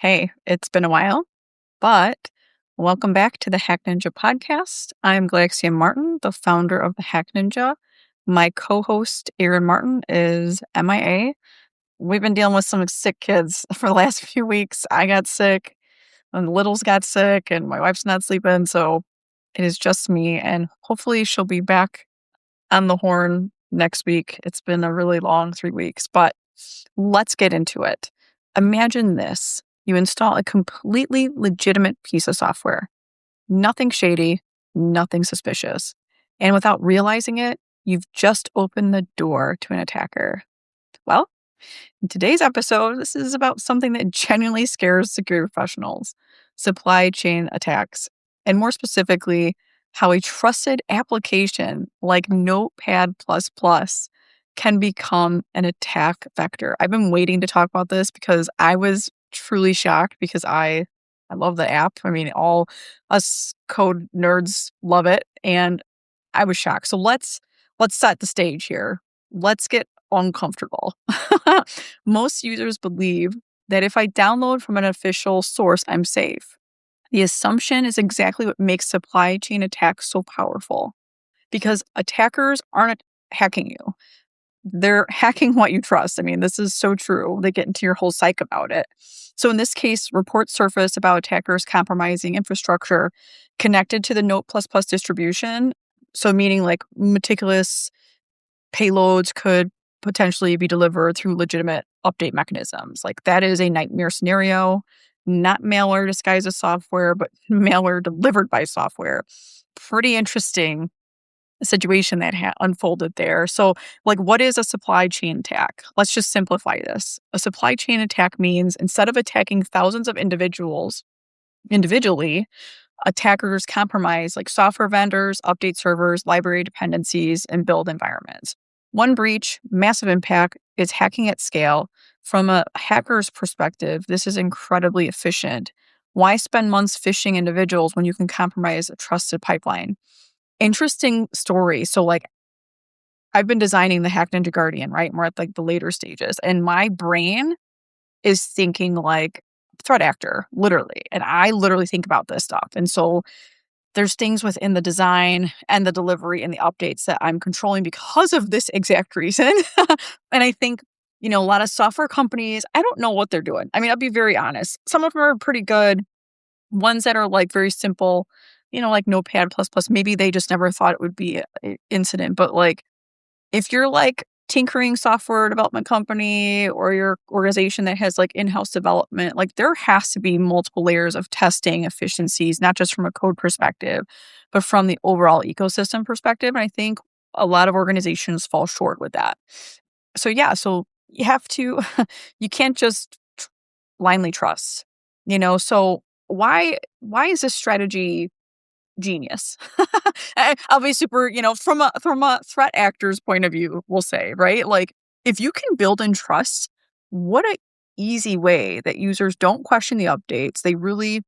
Hey, it's been a while, but welcome back to the Hack Ninja podcast. I'm Galaxia Martin, the founder of the Hack Ninja. My co-host, Aaron Martin, is MIA. We've been dealing with some sick kids for the last few weeks. I got sick, and the littles got sick, and my wife's not sleeping, so it is just me, and hopefully she'll be back on the horn next week. It's been a really long 3 weeks, but let's get into it. Imagine this. You install a completely legitimate piece of software. Nothing shady, nothing suspicious. And without realizing it, you've just opened the door to an attacker. Well, in today's episode, this is about something that genuinely scares security professionals: supply chain attacks. And more specifically, how a trusted application like Notepad can become an attack vector. I've been waiting to talk about this because I was truly shocked because I love the app. I mean, all us code nerds love it, and I was shocked. So let's set the stage here. Let's get uncomfortable. Most users believe that if I download from an official source, I'm safe. The assumption is exactly what makes supply chain attacks so powerful, because attackers aren't hacking you. They're hacking what you trust. I mean, this is so true. They get into your whole psyche about it. So in this case, reports surfaced about attackers compromising infrastructure connected to the Note++ distribution. So meaning like meticulous payloads could potentially be delivered through legitimate update mechanisms. Like that is a nightmare scenario, not malware disguised as software, but malware delivered by software. Pretty interesting situation that unfolded there. So, like, what is a supply chain attack? Let's just simplify this. A supply chain attack means instead of attacking thousands of individuals individually, attackers compromise like software vendors, update servers, library dependencies, and build environments. One breach, massive impact, is hacking at scale. From a hacker's perspective, this is incredibly efficient. Why spend months phishing individuals when you can compromise a trusted pipeline? Interesting story. So, like, I've been designing the Hack Ninja Guardian, right? And we're at like the later stages, and my brain is thinking like threat actor, literally. And I literally think about this stuff. And so there's things within the design and the delivery and the updates that I'm controlling because of this exact reason. And I think, a lot of software companies, I don't know what they're doing. I mean, I'll be very honest. Some of them are pretty good. Ones that are like very simple, like Notepad++, maybe they just never thought it would be an incident. But like, if you're like tinkering software development company or your organization that has like in-house development, like there has to be multiple layers of testing efficiencies, not just from a code perspective, but from the overall ecosystem perspective. And I think a lot of organizations fall short with that. So yeah, so you have to, you can't just blindly trust, so why is this strategy genius? I'll be super, from a threat actor's point of view, we'll say, right? Like, if you can build in trust, what a easy way that users don't question the updates. They really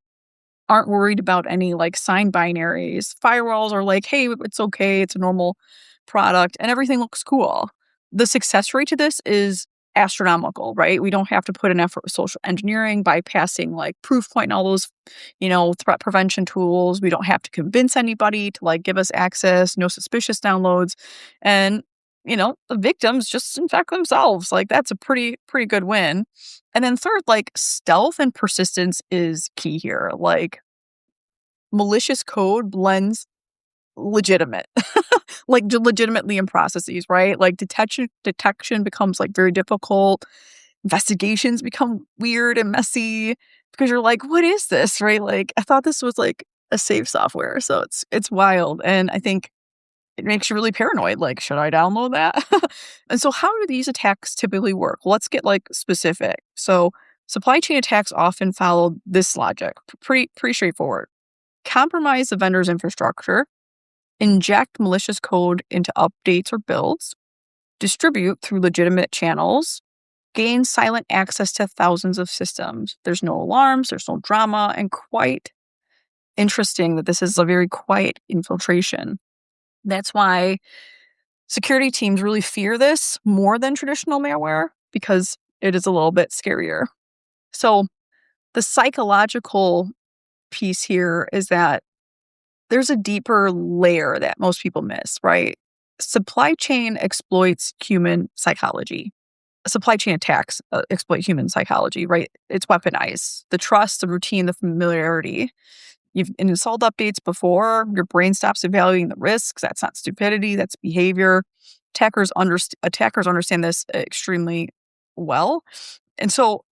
aren't worried about any like signed binaries. Firewalls are like, hey, it's okay, it's a normal product, and everything looks cool. The success rate to this is astronomical, right? We don't have to put an effort with social engineering, bypassing like Proofpoint and all those, threat prevention tools. We don't have to convince anybody to like give us access, no suspicious downloads. And, the victims just infect themselves. Like that's a pretty good win. And then third, like stealth and persistence is key here. Like malicious code blends legitimate, like legitimately in processes, right? Like detection becomes like very difficult. Investigations become weird and messy because you're like, what is this, right? Like I thought this was like a safe software. So it's wild. And I think it makes you really paranoid. Like, should I download that? And so how do these attacks typically work? Let's get like specific. So supply chain attacks often follow this logic. Pretty straightforward. Compromise the vendor's infrastructure, inject malicious code into updates or builds, distribute through legitimate channels, gain silent access to thousands of systems. There's no alarms, there's no drama, and quite interesting that this is a very quiet infiltration. That's why security teams really fear this more than traditional malware, because it is a little bit scarier. So The psychological piece here is that there's a deeper layer that most people miss, right? Supply chain exploits human psychology. Supply chain attacks exploit human psychology, right? It's weaponized. The trust, the routine, the familiarity. You've installed updates before, your brain stops evaluating the risks. That's not stupidity, that's behavior. Attackers understand this extremely well. And so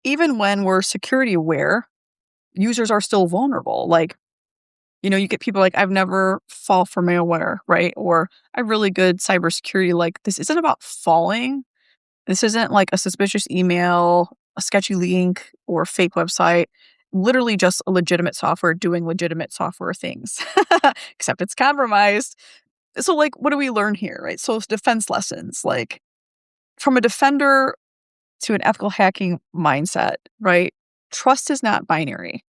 even when we're security aware, users are still vulnerable. Like, you get people like, I've never fall for malware, right? Or I have really good cybersecurity. Like, this isn't about falling. This isn't like a suspicious email, a sketchy link, or fake website. Literally just a legitimate software doing legitimate software things, except it's compromised. So, like, what do we learn here, right? So, it's defense lessons, like from a defender to an ethical hacking mindset, right? Trust is not binary.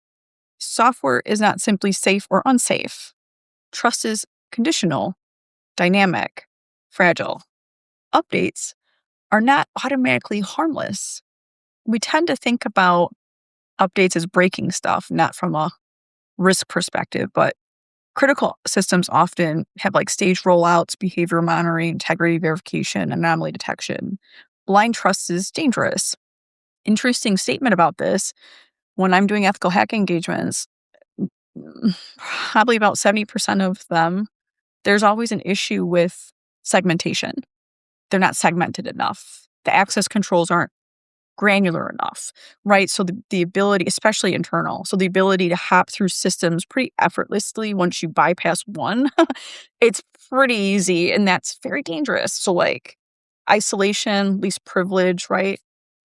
Software is not simply safe or unsafe. Trust is conditional, dynamic, fragile. Updates are not automatically harmless. We tend to think about updates as breaking stuff, not from a risk perspective, but critical systems often have like stage rollouts, behavior monitoring, integrity verification, anomaly detection. Blind trust is dangerous. Interesting statement about this. When I'm doing ethical hacking engagements, probably about 70% of them, there's always an issue with segmentation. They're not segmented enough. The access controls aren't granular enough, right? So the ability, especially internal, so the ability to hop through systems pretty effortlessly once you bypass one, it's pretty easy, and that's very dangerous. So like isolation, least privilege, right?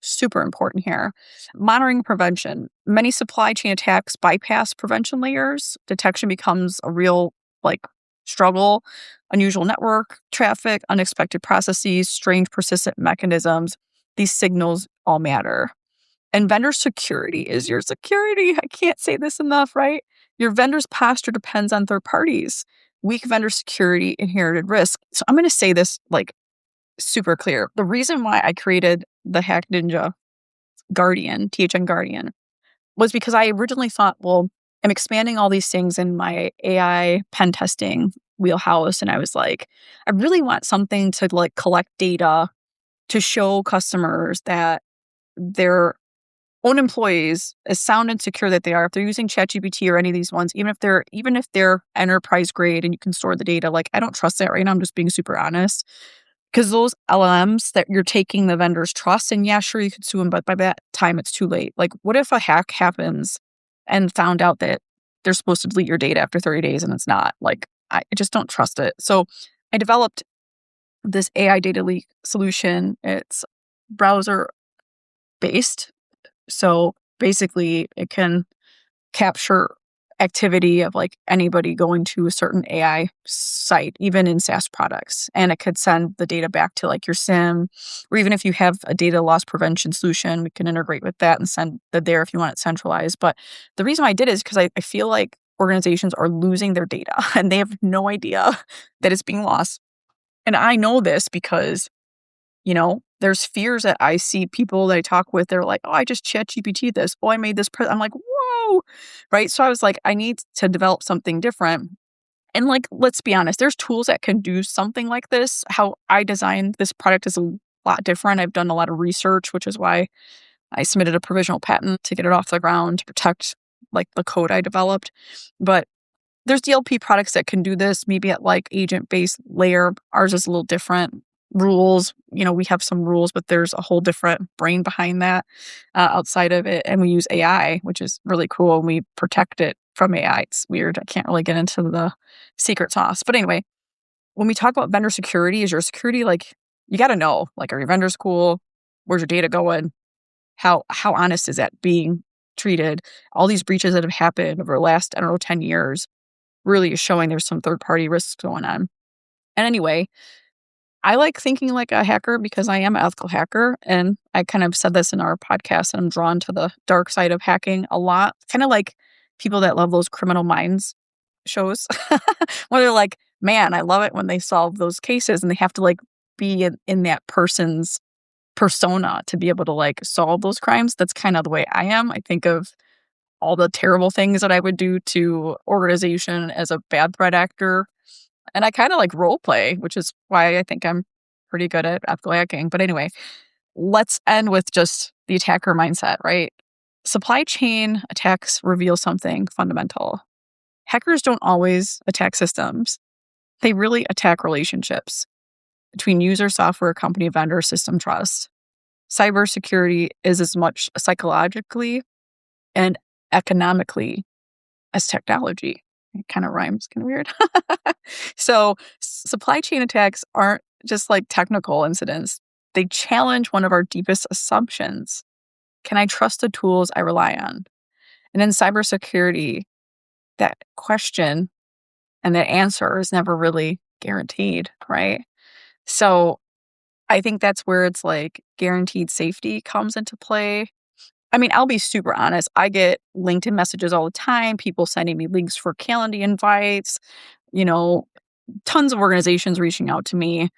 Super important here. Monitoring prevention. Many supply chain attacks bypass prevention layers. Detection becomes a real like struggle. Unusual network traffic, unexpected processes, strange persistent mechanisms. These signals all matter. And vendor security is your security. I can't say this enough, right? Your vendor's posture depends on third parties. Weak vendor security, inherited risk. So I'm going to say this like super clear. The reason why I created the Hack Ninja Guardian, THN Guardian, was because I originally thought, well, I'm expanding all these things in my AI pen testing wheelhouse. And I was like, I really want something to like collect data to show customers that their own employees, as sound and secure that they are, if they're using ChatGPT or any of these ones, even if they're enterprise grade and you can store the data, like I don't trust that right now. I'm just being super honest. Because those LLMs that you're taking the vendor's trust, and yeah, sure, you could sue them, but by that time it's too late. Like, what if a hack happens and found out that they're supposed to delete your data after 30 days and it's not? Like, I just don't trust it. So I developed this AI data leak solution. It's browser based. So basically, it can capture activity of like anybody going to a certain AI site, even in SaaS products. And it could send the data back to like your SIM, or even if you have a data loss prevention solution, we can integrate with that and send that there if you want it centralized. But the reason why I did is because I feel like organizations are losing their data and they have no idea that it's being lost. And I know this because, there's fears that I see people that I talk with. They're like, oh, I just chat GPT this. Oh, I made this. I'm like, whoa. Right. So I was like, I need to develop something different. And like, let's be honest, there's tools that can do something like this. How I designed this product is a lot different. I've done a lot of research, which is why I submitted a provisional patent to get it off the ground to protect like the code I developed. But there's DLP products that can do this, maybe at like agent-based layer. Ours is a little different. Rules, we have some rules, but there's a whole different brain behind that outside of it. And we use AI, which is really cool. And we protect it from AI. It's weird. I can't really get into the secret sauce. But anyway, when we talk about vendor security, is your security like, you got to know, like, are your vendors cool? Where's your data going? How honest is that being treated? All these breaches that have happened over the last, 10 years really is showing there's some third-party risks going on. And anyway, I like thinking like a hacker because I am an ethical hacker. And I kind of said this in our podcast, and I'm drawn to the dark side of hacking a lot. Kind of like people that love those Criminal Minds shows where they're like, man, I love it when they solve those cases and they have to like be in that person's persona to be able to like solve those crimes. That's kind of the way I am. I think of all the terrible things that I would do to organization as a bad threat actor. And I kind of like role play, which is why I think I'm pretty good at ethical hacking. But anyway, let's end with just the attacker mindset, right? Supply chain attacks reveal something fundamental. Hackers don't always attack systems. They really attack relationships between user, software, company, vendor, system trust. Cybersecurity is as much psychologically and economically as technology. It kind of rhymes, kind of weird. So supply chain attacks aren't just like technical incidents. They challenge one of our deepest assumptions. Can I trust the tools I rely on? And in cybersecurity, that question and that answer is never really guaranteed, right? So I think that's where it's like guaranteed safety comes into play. I mean, I'll be super honest. I get LinkedIn messages all the time, people sending me links for calendar invites, you know, tons of organizations reaching out to me,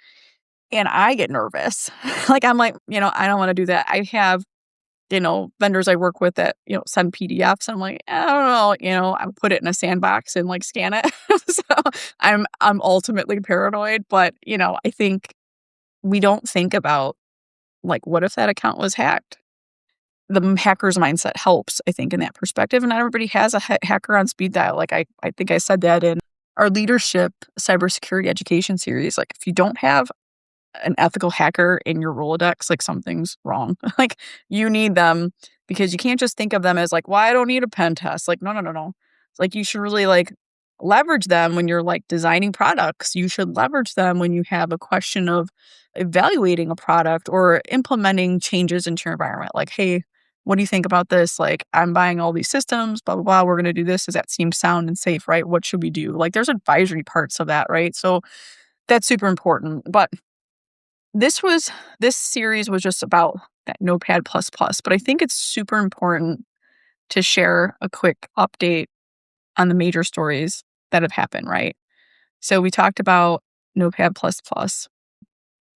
and I get nervous. Like, I'm like, I don't want to do that. I have, vendors I work with that, send PDFs. I'm like, I don't know, I put it in a sandbox and like scan it. So I'm ultimately paranoid, but I think we don't think about like, what if that account was hacked? The hacker's mindset helps, I think, in that perspective. And not everybody has a hacker on speed dial. Like I think I said that in our leadership cybersecurity education series. Like if you don't have an ethical hacker in your Rolodex, like something's wrong. Like you need them because you can't just think of them as like, well, I don't need a pen test. Like, no. It's like you should really like leverage them when you're like designing products. You should leverage them when you have a question of evaluating a product or implementing changes into your environment. Like, hey, what do you think about this? Like, I'm buying all these systems, blah, blah, blah. We're going to do this. Does that seem sound and safe, right? What should we do? Like, there's advisory parts of that, right? So that's super important. But this series was just about that Notepad++, but I think it's super important to share a quick update on the major stories that have happened, right? So we talked about Notepad++.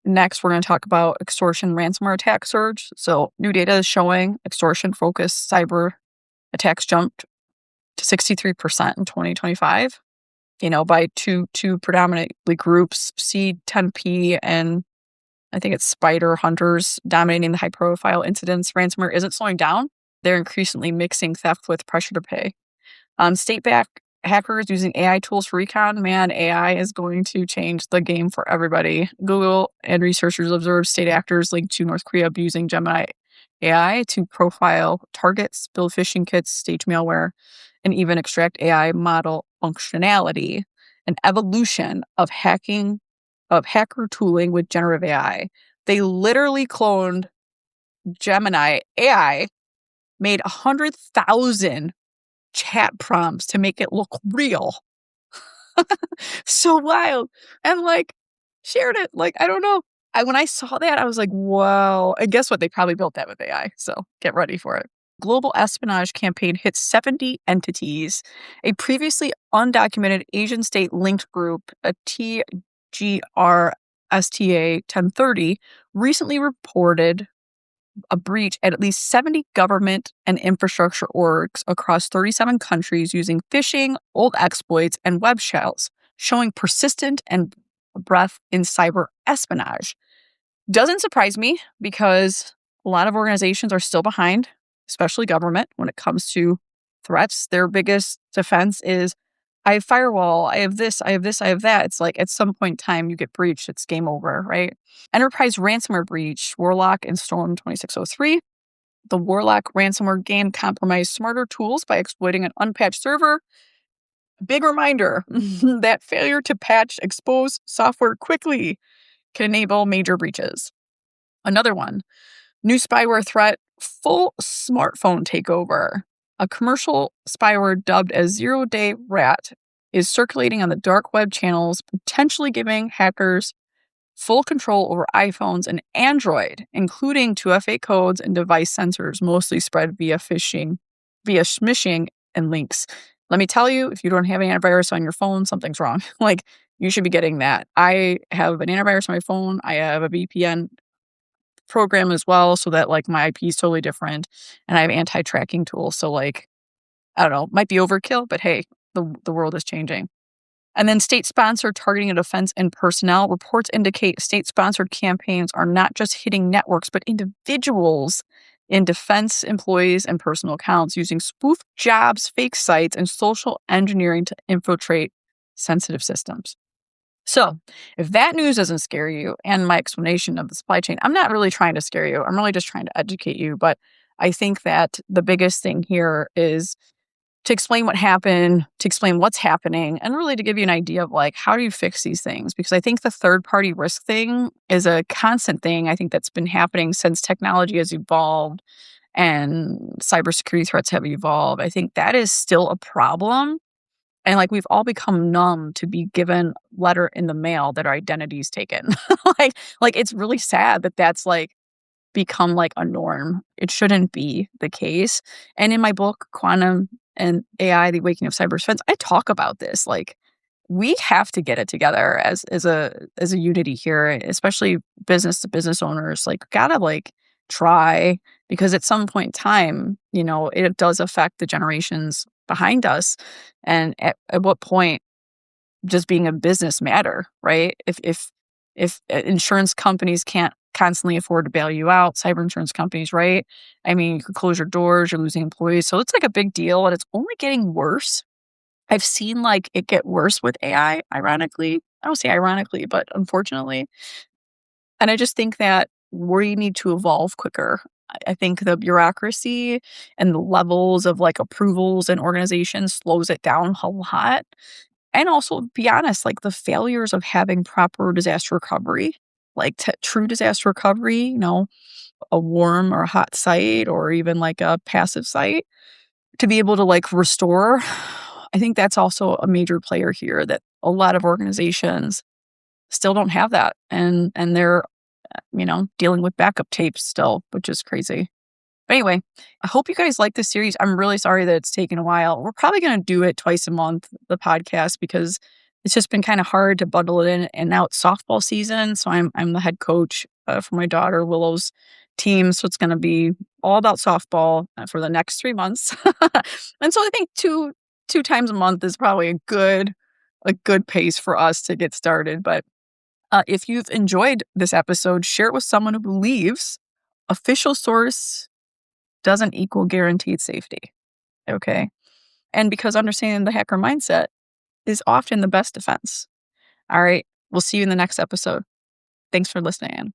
Next, we're going to talk about extortion ransomware attack surge. So new data is showing extortion-focused cyber attacks jumped to 63% in 2025, by two predominantly groups, C10P and I think it's spider hunters dominating the high-profile incidents. Ransomware isn't slowing down. They're increasingly mixing theft with pressure to pay. State-backed hackers using AI tools for recon. Man, AI is going to change the game for everybody. Google and researchers observed state actors linked to North Korea using Gemini AI to profile targets, build phishing kits, stage malware, and even extract AI model functionality. An evolution of hacker tooling with generative AI. They literally cloned Gemini AI, made 100,000 chat prompts to make it look real. So wild. And like shared it. Like, I don't know. When I saw that, I was like, wow. And guess what? They probably built that with AI. So get ready for it. Global espionage campaign hit 70 entities. A previously undocumented Asian state linked group, a TGRSTA 1030, recently reported a breach at least 70 government and infrastructure orgs across 37 countries using phishing, old exploits, and web shells, showing persistent and breadth in cyber espionage. Doesn't surprise me because a lot of organizations are still behind, especially government, when it comes to threats. Their biggest defense is, I have firewall, I have this, I have this, I have that. It's like at some point in time you get breached, it's game over, right? Enterprise ransomware breach, Warlock and Storm 2603. The Warlock ransomware game compromised smarter tools by exploiting an unpatched server. Big reminder that failure to patch exposed software quickly can enable major breaches. Another one, new spyware threat, full smartphone takeover. A commercial spyware dubbed as Zero-Day Rat is circulating on the dark web channels, potentially giving hackers full control over iPhones and Android, including 2FA codes and device sensors, mostly spread via smishing and links. Let me tell you, if you don't have an antivirus on your phone, something's wrong. Like, you should be getting that. I have an antivirus on my phone. I have a VPN program as well, so that like my IP is totally different, and I have anti-tracking tools. So like, I don't know, might be overkill, but hey, the world is changing. And then state-sponsored targeting of defense and personnel. Reports indicate state-sponsored campaigns are not just hitting networks, but individuals in defense employees and personal accounts using spoof jobs, fake sites, and social engineering to infiltrate sensitive systems. So, if that news doesn't scare you and my explanation of the supply chain, I'm not really trying to scare you. I'm really just trying to educate you. But I think that the biggest thing here is to explain what happened, to explain what's happening, and really to give you an idea of like, how do you fix these things? Because I think the third party risk thing is a constant thing. I think that's been happening since technology has evolved and cybersecurity threats have evolved. I think that is still a problem. And like, we've all become numb to be given letter in the mail that our identity is taken. like it's really sad that that's like become like a norm. It shouldn't be the case. And in my book, Quantum and AI, The Awakening of Cyber Defense, I talk about this. Like, we have to get it together as a unity here, especially business to business owners. Like, gotta like try, because at some point in time, it does affect the generations behind us. And at what point does being a business matter, right? If insurance companies can't constantly afford to bail you out, cyber insurance companies, right? I mean, you could close your doors, you're losing employees. So it's like a big deal, and it's only getting worse. I've seen like it get worse with AI, ironically. I don't say ironically, but unfortunately. And I just think that we need to evolve quicker. I think the bureaucracy and the levels of like approvals and organizations slows it down a lot. And also, be honest, like the failures of having proper disaster recovery, like true disaster recovery, a warm or a hot site, or even like a passive site to be able to like restore. I think that's also a major player here, that a lot of organizations still don't have that. And they're, dealing with backup tapes still, which is crazy. But anyway, I hope you guys like this series. I'm really sorry that it's taken a while. We're probably going to do it twice a month, the podcast, because it's just been kind of hard to bundle it in. And now it's softball season, so I'm the head coach for my daughter Willow's team. So it's going to be all about softball for the next 3 months. And so I think two times a month is probably a good pace for us to get started. But if you've enjoyed this episode, share it with someone who believes official source doesn't equal guaranteed safety. Okay. And because understanding the hacker mindset is often the best defense. All right. We'll see you in the next episode. Thanks for listening.